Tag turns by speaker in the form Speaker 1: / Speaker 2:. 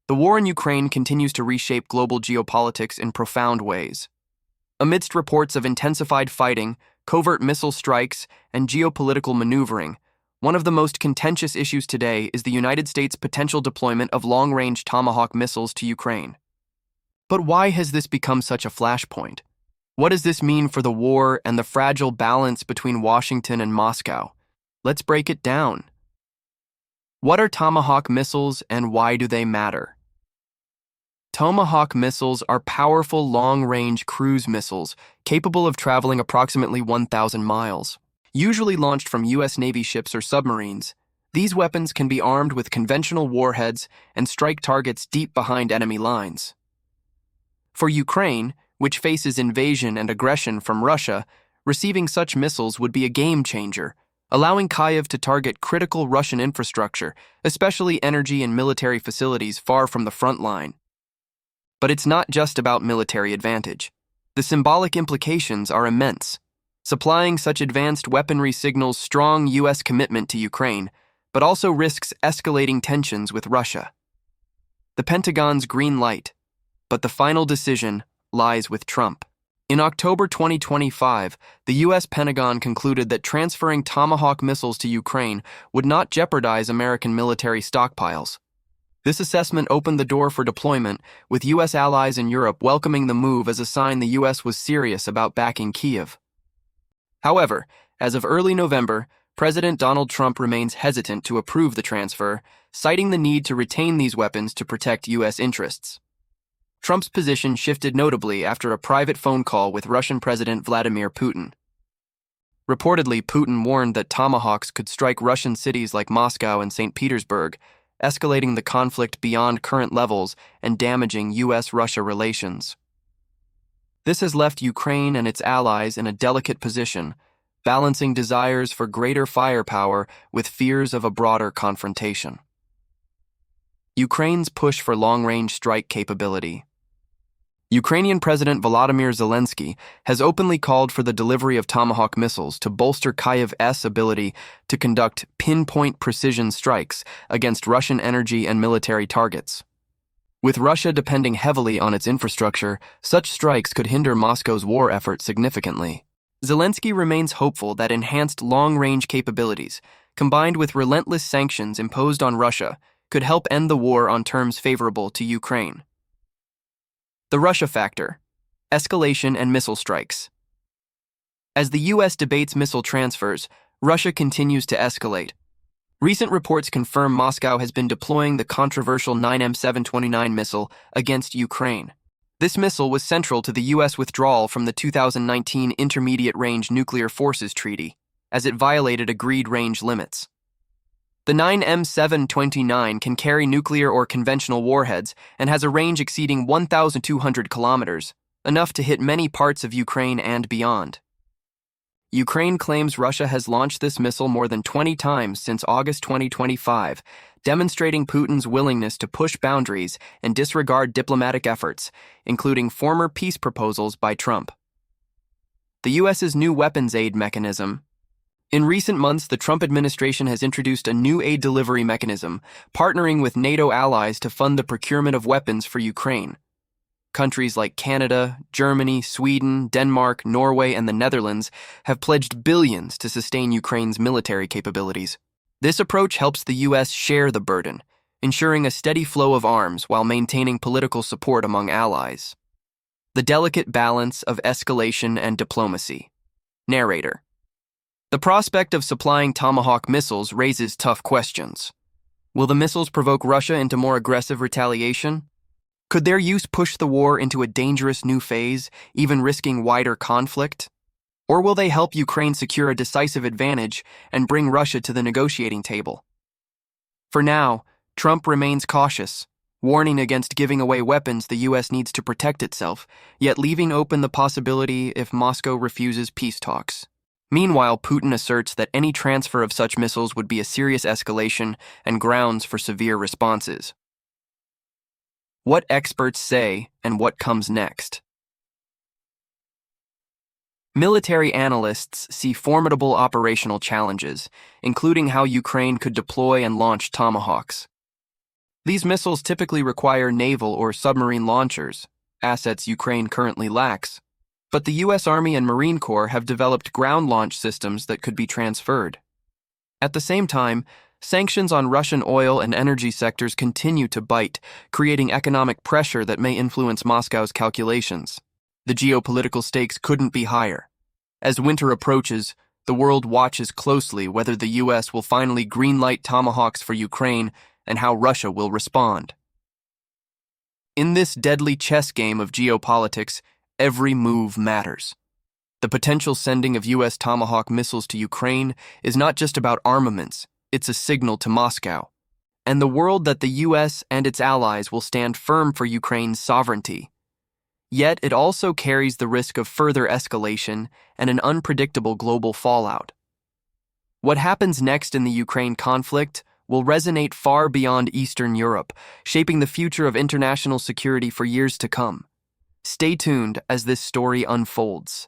Speaker 1: The war in Ukraine continues to reshape global geopolitics in profound ways. Amidst reports of intensified fighting, covert missile strikes, and geopolitical maneuvering, one of the most contentious issues today is the United States' potential deployment of long-range Tomahawk missiles to Ukraine. But why has this become such a flashpoint? What does this mean for the war and the fragile balance between Washington and Moscow? Let's break it down. What are Tomahawk missiles and why do they matter? Tomahawk missiles are powerful long-range cruise missiles capable of traveling approximately 1,000 miles. Usually launched from U.S. Navy ships or submarines, these weapons can be armed with conventional warheads and strike targets deep behind enemy lines. For Ukraine, which faces invasion and aggression from Russia, receiving such missiles would be a game-changer, allowing Kyiv to target critical Russian infrastructure, especially energy and military facilities far from the front line. But it's not just about military advantage. The symbolic implications are immense. Supplying such advanced weaponry signals strong U.S. commitment to Ukraine, but also risks escalating tensions with Russia. The Pentagon's green light, but the final decision lies with Trump. In October 2025, the U.S. Pentagon concluded that transferring Tomahawk missiles to Ukraine would not jeopardize American military stockpiles. This assessment opened the door for deployment, with U.S. allies in Europe welcoming the move as a sign the U.S. was serious about backing Kyiv. However, as of early November, President Donald Trump remains hesitant to approve the transfer, citing the need to retain these weapons to protect U.S. interests. Trump's position shifted notably after a private phone call with Russian President Vladimir Putin. Reportedly, Putin warned that Tomahawks could strike Russian cities like Moscow and St. Petersburg, escalating the conflict beyond current levels and damaging U.S.-Russia relations. This has left Ukraine and its allies in a delicate position, balancing desires for greater firepower with fears of a broader confrontation. Ukraine's push for long-range strike capability. Ukrainian President Volodymyr Zelensky has openly called for the delivery of Tomahawk missiles to bolster Kyiv's ability to conduct pinpoint precision strikes against Russian energy and military targets. With Russia depending heavily on its infrastructure, such strikes could hinder Moscow's war effort significantly. Zelensky remains hopeful that enhanced long-range capabilities, combined with relentless sanctions imposed on Russia, could help end the war on terms favorable to Ukraine. The Russia factor, escalation and missile strikes. As the U.S. debates missile transfers, Russia continues to escalate. Recent reports confirm Moscow has been deploying the controversial 9M729 missile against Ukraine. This missile was central to the U.S. withdrawal from the 2019 Intermediate Range Nuclear Forces Treaty, as it violated agreed range limits. The 9M729 can carry nuclear or conventional warheads and has a range exceeding 1,200 kilometers, enough to hit many parts of Ukraine and beyond. Ukraine claims Russia has launched this missile more than 20 times since August 2025, demonstrating Putin's willingness to push boundaries and disregard diplomatic efforts, including former peace proposals by Trump. The U.S.'s new weapons aid mechanism. In recent months, the Trump administration has introduced a new aid delivery mechanism, partnering with NATO allies to fund the procurement of weapons for Ukraine. Countries like Canada, Germany, Sweden, Denmark, Norway, and the Netherlands have pledged billions to sustain Ukraine's military capabilities. This approach helps the U.S. share the burden, ensuring a steady flow of arms while maintaining political support among allies. The delicate balance of escalation and diplomacy. Narrator. The prospect of supplying Tomahawk missiles raises tough questions. Will the missiles provoke Russia into more aggressive retaliation? Could their use push the war into a dangerous new phase, even risking wider conflict? Or will they help Ukraine secure a decisive advantage and bring Russia to the negotiating table? For now, Trump remains cautious, warning against giving away weapons the U.S. needs to protect itself, yet leaving open the possibility if Moscow refuses peace talks. Meanwhile, Putin asserts that any transfer of such missiles would be a serious escalation and grounds for severe responses. What experts say and what comes next. Military analysts see formidable operational challenges, including how Ukraine could deploy and launch Tomahawks. These missiles typically require naval or submarine launchers, assets Ukraine currently lacks. But the U.S. Army and Marine Corps have developed ground launch systems that could be transferred. At the same time, sanctions on Russian oil and energy sectors continue to bite, creating economic pressure that may influence Moscow's calculations. The geopolitical stakes couldn't be higher. As winter approaches, the world watches closely whether the U.S. will finally greenlight Tomahawks for Ukraine and how Russia will respond. In this deadly chess game of geopolitics, every move matters. The potential sending of U.S. Tomahawk missiles to Ukraine is not just about armaments, it's a signal to Moscow, and the world that the U.S. and its allies will stand firm for Ukraine's sovereignty. Yet it also carries the risk of further escalation and an unpredictable global fallout. What happens next in the Ukraine conflict will resonate far beyond Eastern Europe, shaping the future of international security for years to come. Stay tuned as this story unfolds.